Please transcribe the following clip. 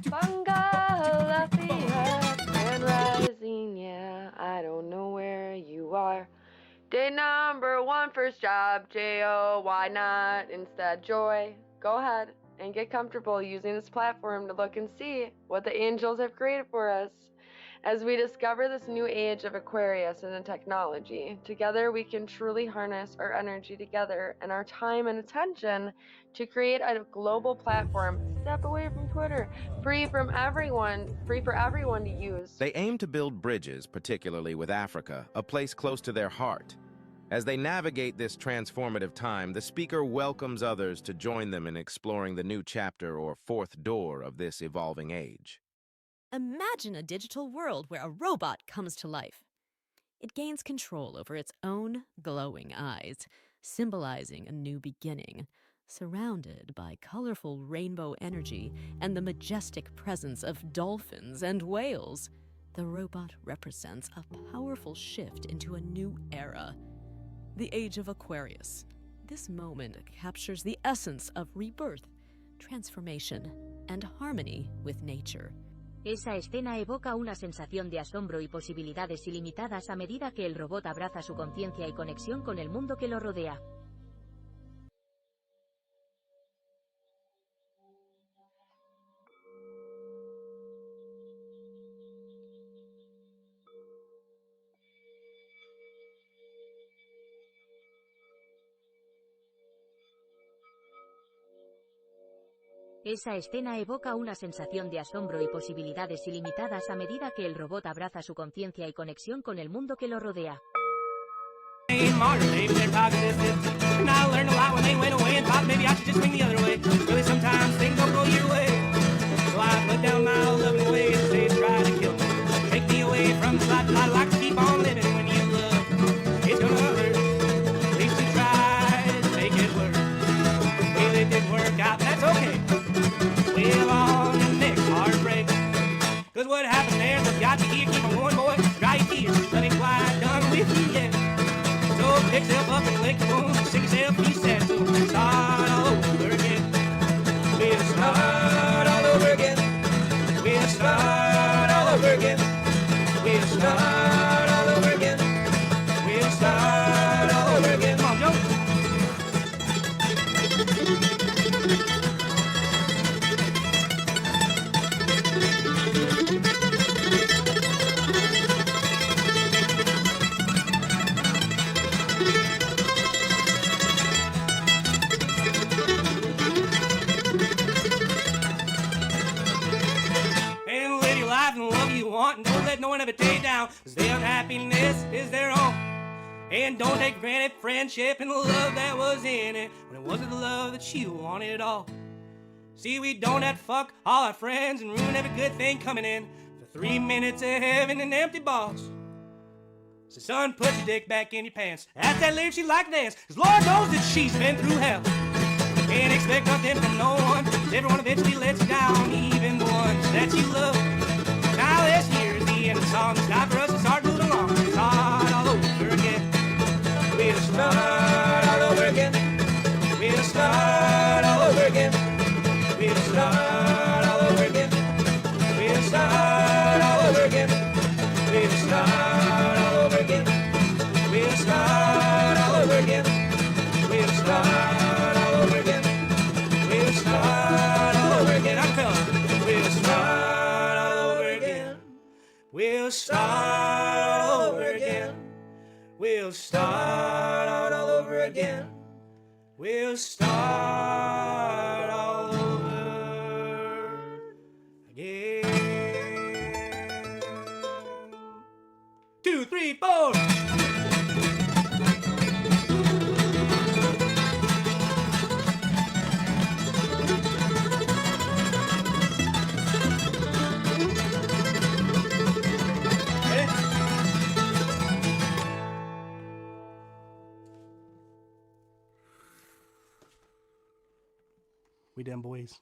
Bunga Lafayette and rising, yeah. I don't know where you are. Day number one, first job, J-O, why not? Instead, joy. Go ahead and get comfortable using this platform to look and see what the angels have created for us. As we discover this new age of Aquarius and the technology, together we can truly harness our energy together and our time and attention to create a global platform, step away from Twitter, free for everyone to use. They aim to build bridges, particularly with Africa, a place close to their heart. As they navigate this transformative time, the speaker welcomes others to join them in exploring the new chapter or fourth door of this evolving age. Imagine a digital world where a robot comes to life. It gains control over its own glowing eyes, symbolizing a new beginning, surrounded by colorful rainbow energy and the majestic presence of dolphins and whales. The robot represents a powerful shift into a new era, the Age of Aquarius. This moment captures the essence of rebirth, transformation, and harmony with nature. Esa escena evoca una sensación de asombro y posibilidades ilimitadas a medida que el robot abraza su conciencia y conexión con el mundo que lo rodea. Esa escena evoca una sensación de asombro y posibilidades ilimitadas a medida que el robot abraza su conciencia y conexión con el mundo que lo rodea. Cause what happened there, so got to hear, keep on going, boy, dry your tears, let it quiet, done with you yet. So pick yourself up and lick your wounds, sing yourself a few sad tunes, start all over again. We'll start all over again. We'll start all over again. We'll start all over again. We'll start all over again. Come on, Joe. And don't let no one ever tear you down, cause their unhappiness is their own. And don't take for granted friendship and the love that was in it, when it wasn't the love that you wanted at all. See, we don't have to fuck all our friends and ruin every good thing coming in for 3 minutes of heaven and empty balls. So son, put your dick back in your pants. Ask that lady if she like to dance, cause Lord knows that she's been through hell. Can't expect nothing from no one, cause everyone eventually lets you down, even the ones that you love. Now this here's the end of the song. It's time for us to start moving along. Start all over again. We'll start all over again. We'll start all over again. We'll start all over again. We'll start all over again. We'll start all over again. We'll start all over again. We'll start all over again. We'll start all over again. I feel it. We'll start. We'll start all over again. We'll start all over again. We'll start all over again. 2, 3, 4. We done, boys.